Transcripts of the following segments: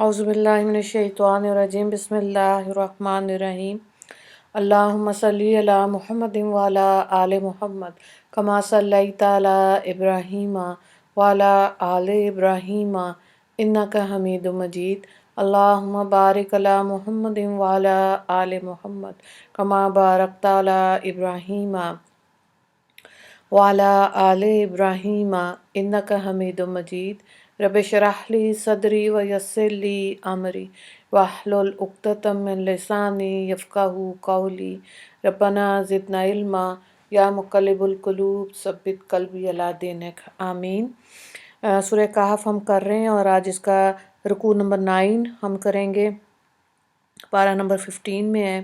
اعوذ باللہ من الشیطان الرجیم بسم اللہ الرحمن الرحیم اللہم صلی علی محمد وعلی آل محمد کما صلیت علی ابراہیم وعلی آل ابراہیم انک حمید مجید اللہم بارک علی محمد وعلی آل محمد کما بارکت علی ابراہیم وعلی آل ابراہیم انک حمید مجید رب اشرح لی صدری ویسر لی امری واحلل عقدۃ من لسانی یفقہوا قولی ربنا زدنا علما یا مقلب القلوب ثبت قلبی علی دینک آمین۔ سورہ کہف ہم کر رہے ہیں اور آج اس کا رکوع نمبر 9 ہم کریں گے، پارہ نمبر 15 میں ہے،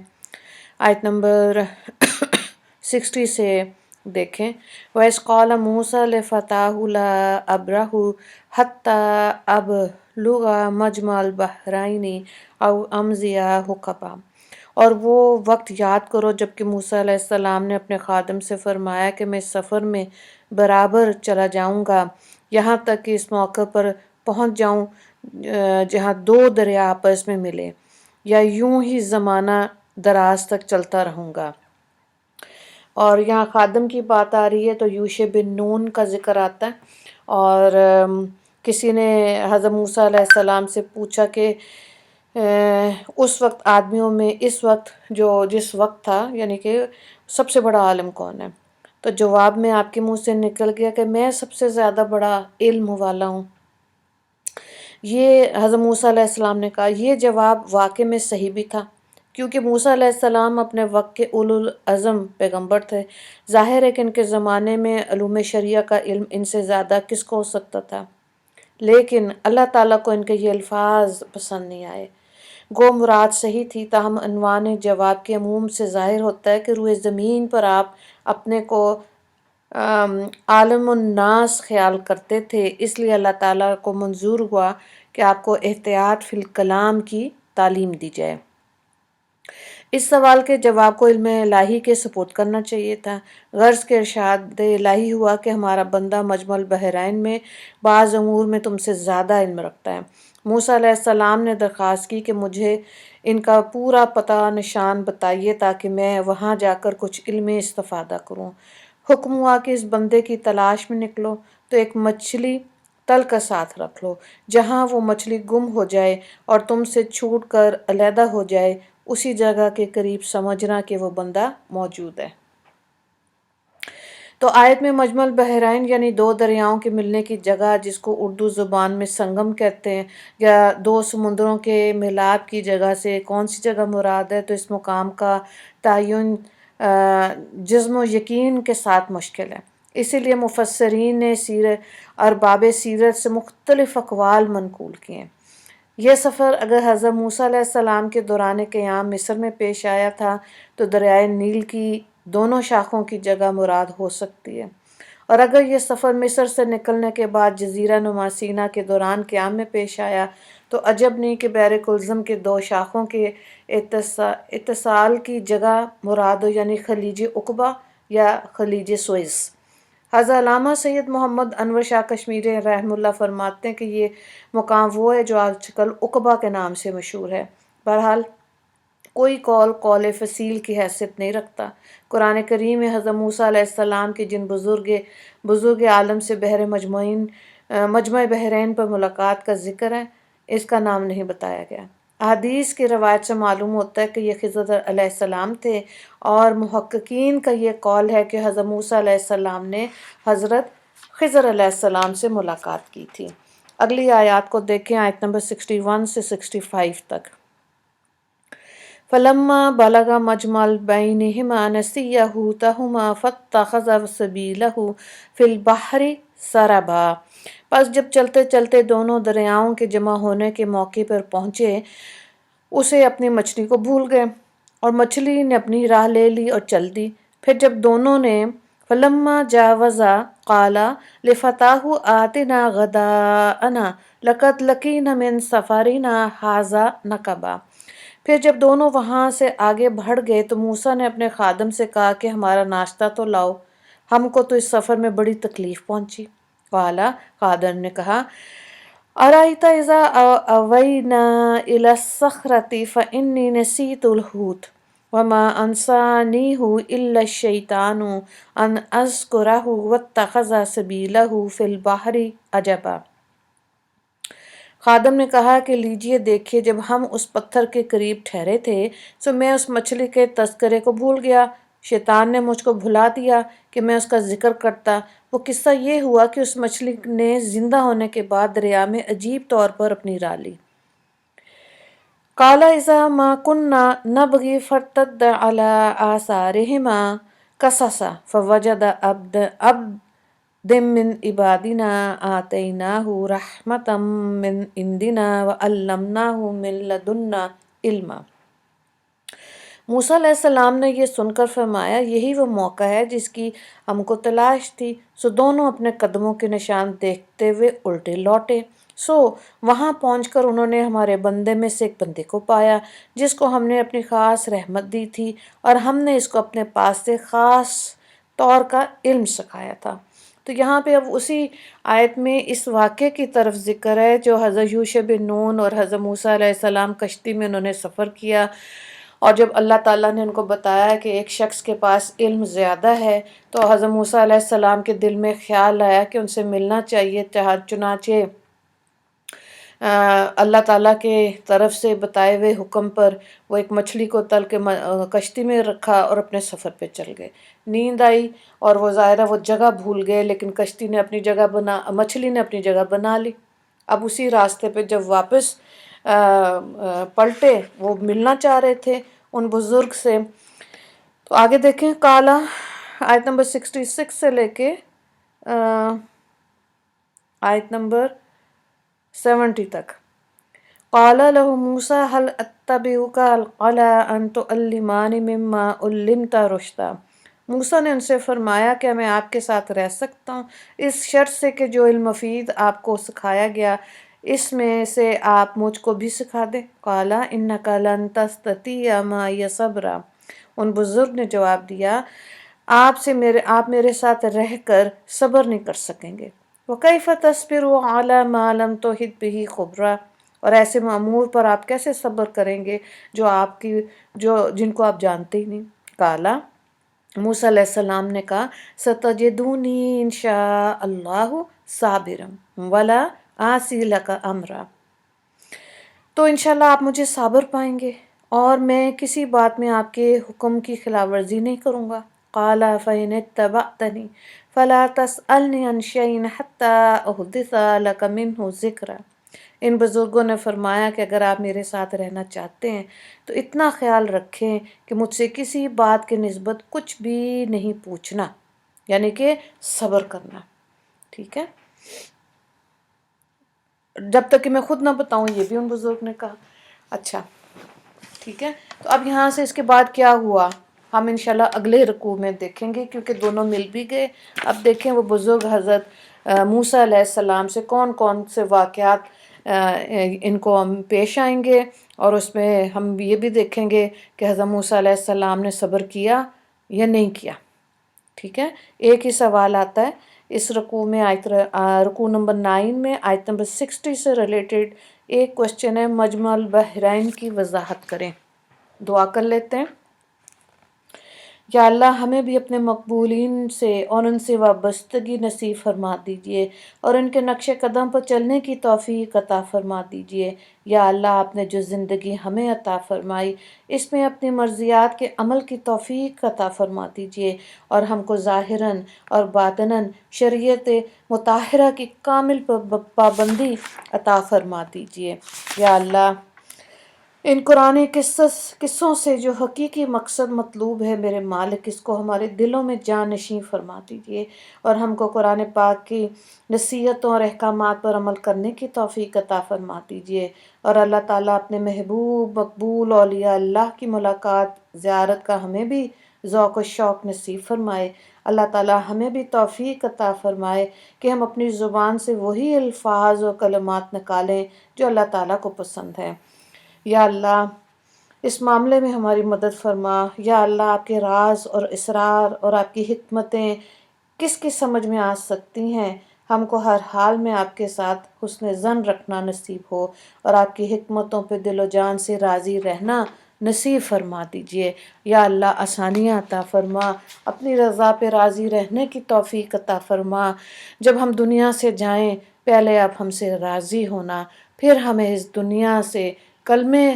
آیت نمبر 60 سے دیکھیں۔ وَإِذْ قَالَ مُوسَىٰ لِفَتَاهُ لَا أَبْرَحُ حَتَّىٰ أَبْلُغَ مَجْمَعَ الْبَحْرَيْنِ أَوْ أَمْضِيَ حُقُبًا، اور وہ وقت یاد کرو جب کہ موسیٰ علیہ السلام نے اپنے خادم سے فرمایا کہ میں اس سفر میں برابر چلا جاؤں گا یہاں تک کہ اس موقع پر پہنچ جاؤں جہاں دو دریا آپس میں ملے، یا یوں ہی زمانہ دراز تک چلتا رہوں گا۔ اور یہاں خادم کی بات آ رہی ہے تو یوشع بن نون کا ذکر آتا ہے، اور کسی نے حضرت موسیٰ علیہ السلام سے پوچھا کہ اس وقت آدمیوں میں اس وقت جس وقت تھا یعنی کہ سب سے بڑا عالم کون ہے، تو جواب میں آپ کے منہ سے نکل گیا کہ میں سب سے زیادہ بڑا علم والا ہوں۔ یہ حضرت موسیٰ علیہ السلام نے کہا۔ یہ جواب واقع میں صحیح بھی تھا، کیونکہ موسیٰ علیہ السلام اپنے وقت کے اولو العزم پیغمبر تھے۔ ظاہر ہے کہ ان کے زمانے میں علوم شرعیہ کا علم ان سے زیادہ کس کو ہو سکتا تھا، لیکن اللہ تعالیٰ کو ان کے یہ الفاظ پسند نہیں آئے۔ گو مراد صحیح تھی، تاہم عنوان جواب کے عموم سے ظاہر ہوتا ہے کہ روئے زمین پر آپ اپنے کو عالم الناس خیال کرتے تھے، اس لیے اللہ تعالیٰ کو منظور ہوا کہ آپ کو احتیاط فی الکلام کی تعلیم دی جائے۔ اس سوال کے جواب کو علم الہی کے سپرد کرنا چاہیے تھا، غرض کہ ارشاد الہی ہوا کہ ہمارا بندہ مجمع البحرین میں بعض امور میں تم سے زیادہ علم رکھتا ہے۔ موسیٰ علیہ السلام نے درخواست کی کہ مجھے ان کا پورا پتہ نشان بتائیے تاکہ میں وہاں جا کر کچھ علمی استفادہ کروں۔ حکم ہوا کہ اس بندے کی تلاش میں نکلو تو ایک مچھلی تل کا ساتھ رکھ لو، جہاں وہ مچھلی گم ہو جائے اور تم سے چھوٹ کر علیحدہ ہو جائے اسی جگہ کے قریب سمجھنا کہ وہ بندہ موجود ہے۔ تو آیت میں مجمع البحرین یعنی دو دریاؤں کے ملنے کی جگہ، جس کو اردو زبان میں سنگم کہتے ہیں، یا دو سمندروں کے ملاپ کی جگہ سے کون سی جگہ مراد ہے، تو اس مقام کا تعین جزم و یقین کے ساتھ مشکل ہے۔ اسی لیے مفسرین نے ارباب سیرت سے مختلف اقوال منقول کیے ہیں۔ یہ سفر اگر حضرت موسیٰ علیہ السلام کے دوران قیام مصر میں پیش آیا تھا تو دریائے نیل کی دونوں شاخوں کی جگہ مراد ہو سکتی ہے، اور اگر یہ سفر مصر سے نکلنے کے بعد جزیرہ نما سینا کے دوران قیام میں پیش آیا تو عجب نہیں کہ بحر کلثم کے دو شاخوں کے اتصال کی جگہ مراد ہو، یعنی خلیج عقبہ یا خلیج سوئس۔ حضرت علامہ سید محمد انور شاہ کشمیری رحمہ اللہ فرماتے ہیں کہ یہ مقام وہ ہے جو آج کل عقبہ کے نام سے مشہور ہے۔ بہرحال کوئی قول فصیل کی حیثیت نہیں رکھتا۔ قرآن کریم میں حضرت موسیٰ علیہ السلام کی جن بزرگ عالم سے مجمع بحرین پر ملاقات کا ذکر ہے، اس کا نام نہیں بتایا گیا۔ احادیث کی روایت سے معلوم ہوتا ہے کہ یہ خضر علیہ السلام تھے، اور محققین کا یہ قول ہے کہ حضرت موسیٰ علیہ السلام نے حضرت خضر علیہ السلام سے ملاقات کی تھی۔ اگلی آیات کو دیکھیں، آیت نمبر 61 سے 65 تک۔ فَلَمَّا بَلَغَ مَجْمَعَ بَيْنِهِمَا نَسِيَّ حُوتَهُمَا فَاتَّخَذَ سَبِيلَهُ فِي الْبَحْرِ سَرَبًا، پس جب چلتے چلتے دونوں دریاؤں کے جمع ہونے کے موقع پر پہنچے، اسے اپنی مچھلی کو بھول گئے اور مچھلی نے اپنی راہ لے لی اور چل دی۔ پھر جب دونوں نے فَلَمَّا جَاوَزَا قَالَ لِفَتَاهُ آتِنَا غَدَاءَنَا لَقَدْ لَقِينَا مِن سَفَرِنَا هَٰذَا نَصَبًا، پھر جب دونوں وہاں سے آگے بڑھ گئے تو موسیٰ نے اپنے خادم سے کہا کہ ہمارا ناشتہ تو لاؤ، ہم کو تو اس سفر میں بڑی تکلیف پہنچی۔ قال، خادم نے کہا أرأيت إذا أوينا إلى الصخرة فإني نسيت الحوت وما أنسانيه إلا الشيطان أن أذكره واتخذ سبيله في البحر عجبا۔ خادم نے کہا کہ لیجئے دیکھیے، جب ہم اس پتھر کے قریب ٹھہرے تھے تو میں اس مچھلی کے تذکرے کو بھول گیا، شیطان نے مجھ کو بھلا دیا کہ میں اس کا ذکر کرتا۔ وہ قصہ یہ ہوا کہ اس مچھلی نے زندہ ہونے کے بعد دریا میں عجیب طور پر اپنی راہ لی۔ قال اذا ما كنا نبغي فارتد على آثارهما قصصا فوجد عبد من عبادنا آتيناه رحمة من عندنا وعلمناه من لدنا علما۔ موسیٰ علیہ السلام نے یہ سن کر فرمایا، یہی وہ موقع ہے جس کی ہم کو تلاش تھی۔ سو دونوں اپنے قدموں کے نشان دیکھتے ہوئے الٹے لوٹے۔ سو وہاں پہنچ کر انہوں نے ہمارے بندے میں سے ایک بندے کو پایا جس کو ہم نے اپنی خاص رحمت دی تھی، اور ہم نے اس کو اپنے پاس سے خاص طور کا علم سکھایا تھا۔ تو یہاں پہ اب اسی آیت میں اس واقعے کی طرف ذکر ہے جو حضرت یوشع بن نون اور حضرت موسیٰ علیہ السلام کشتی میں انہوں نے سفر کیا، اور جب اللہ تعالیٰ نے ان کو بتایا کہ ایک شخص کے پاس علم زیادہ ہے تو حضرت موسیٰ علیہ السلام کے دل میں خیال آیا کہ ان سے ملنا چاہیے۔ چنانچہ اللہ تعالیٰ کے طرف سے بتائے ہوئے حکم پر وہ ایک مچھلی کو تل کے کشتی میں رکھا اور اپنے سفر پہ چل گئے۔ نیند آئی اور وہ ظاہرہ وہ جگہ بھول گئے، لیکن کشتی نے اپنی جگہ مچھلی نے اپنی جگہ بنا لی۔ اب اسی راستے پہ جب واپس پلٹے، وہ ملنا چاہ رہے تھے ان بزرگ سے۔ تو آگے دیکھیں، کالا آیت نمبر 66 سے لے کے آیت نمبر 70 تک۔ قال له موسیٰ هل اتبعك على ان تعلمني مما علمت رشدا۔ موسیٰ نے ان سے فرمایا کہ میں آپ کے ساتھ رہ سکتا ہوں اس شرط سے کہ جو علم مفید آپ کو سکھایا گیا اس میں سے آپ مجھ کو بھی سکھا دیں۔ قال انك لن تستطيع معي صبرا۔ ان بزرگ نے جواب دیا، آپ میرے ساتھ رہ کر صبر نہیں کر سکیں گے۔ وَكَيْفَ تَصْبِرُ عَلَى مَا لَمْ تُحِطْ بِهِ خُبْرًا۔ اور ایسے معمور پر آپ کیسے صبر کریں گے جن کو آپ جانتے ہی نہیں۔ کالا موسیٰ علیہ السلام نے کہا سَتَجِدُونِی إِن شَاءَ اللَّهُ صَابِرًا وَلَا أَعْصِي لَكَ أَمْرًا۔ تو انشاءاللہ آپ مجھے صابر پائیں گے اور میں کسی بات میں آپ کے حکم کی خلاف ورزی نہیں کروں گا۔ قَالَ فَإِنِ اتَّبَعْتَنِي فَلَا تَسْأَلْنِي عَنْ شَيْءٍ حَتَّىٰ أُحْدِثَ لَكَ مِنْهُ ذِكْرًا۔ ان بزرگوں نے فرمایا کہ اگر آپ میرے ساتھ رہنا چاہتے ہیں تو اتنا خیال رکھیں کہ مجھ سے کسی بات کے نسبت کچھ بھی نہیں پوچھنا، یعنی کہ صبر کرنا، ٹھیک ہے، جب تک کہ میں خود نہ بتاؤں، یہ بھی ان بزرگ نے کہا۔ اچھا ٹھیک ہے، تو اب یہاں سے اس کے بعد کیا ہوا ہم انشاءاللہ اگلے رکوع میں دیکھیں گے، کیونکہ دونوں مل بھی گئے۔ اب دیکھیں وہ بزرگ حضرت موسیٰ علیہ السلام سے کون کون سے واقعات ان کو ہم پیش آئیں گے، اور اس میں ہم یہ بھی دیکھیں گے کہ حضرت موسیٰ علیہ السلام نے صبر کیا یا نہیں کیا، ٹھیک ہے۔ ایک ہی سوال آتا ہے اس رکوع میں، رکوع نمبر 9 میں آیت نمبر 60 سے ریلیٹڈ ایک کوشچن ہے، مجمع البحرین کی وضاحت کریں۔ دعا کر لیتے ہیں۔ یا اللہ ہمیں بھی اپنے مقبولین سے اور ان سے وابستگی نصیب فرما دیجئے اور ان کے نقش قدم پر چلنے کی توفیق عطا فرما دیجئے۔ یا اللہ آپ نے جو زندگی ہمیں عطا فرمائی اس میں اپنی مرضیات کے عمل کی توفیق عطا فرما دیجئے اور ہم کو ظاہراً اور باطناً شریعت مطہرہ کی کامل پابندی عطا فرما دیجئے۔ یا اللہ ان قرآن قصوں سے جو حقیقی مقصد مطلوب ہے میرے مالک، اس کو ہمارے دلوں میں جانشین فرما دیجئے اور ہم کو قرآن پاک کی نصیحتوں اور احکامات پر عمل کرنے کی توفیق عطا فرما دیجئے، اور اللہ تعالیٰ اپنے محبوب مقبول اولیاء اللہ کی ملاقات زیارت کا ہمیں بھی ذوق و شوق نصیب فرمائے۔ اللہ تعالیٰ ہمیں بھی توفیق عطا فرمائے کہ ہم اپنی زبان سے وہی الفاظ و کلمات نکالیں جو اللہ تعالیٰ کو پسند ہیں۔ یا اللہ اس معاملے میں ہماری مدد فرما۔ یا اللہ آپ کے راز اور اسرار اور آپ کی حکمتیں کس کی سمجھ میں آ سکتی ہیں، ہم کو ہر حال میں آپ کے ساتھ حسن ظن رکھنا نصیب ہو، اور آپ کی حکمتوں پہ دل و جان سے راضی رہنا نصیب فرما دیجئے۔ یا اللہ آسانیاں عطا فرما، اپنی رضا پہ راضی رہنے کی توفیق عطا فرما۔ جب ہم دنیا سے جائیں پہلے آپ ہم سے راضی ہونا، پھر ہمیں اس دنیا سے کلمے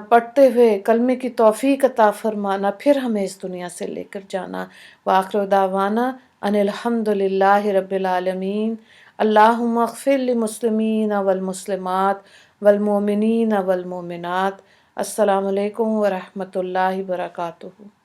پڑھتے ہوئے کلمے کی توفیق عطا فرمانا، پھر ہمیں اس دنیا سے لے کر جانا۔ وآخر دعوانا ان الحمد للہ رب العالمین۔ اللہم اغفر للمسلمین والمسلمات والمؤمنین والمؤمنات۔ السلام علیکم ورحمۃ اللہ وبرکاتہ۔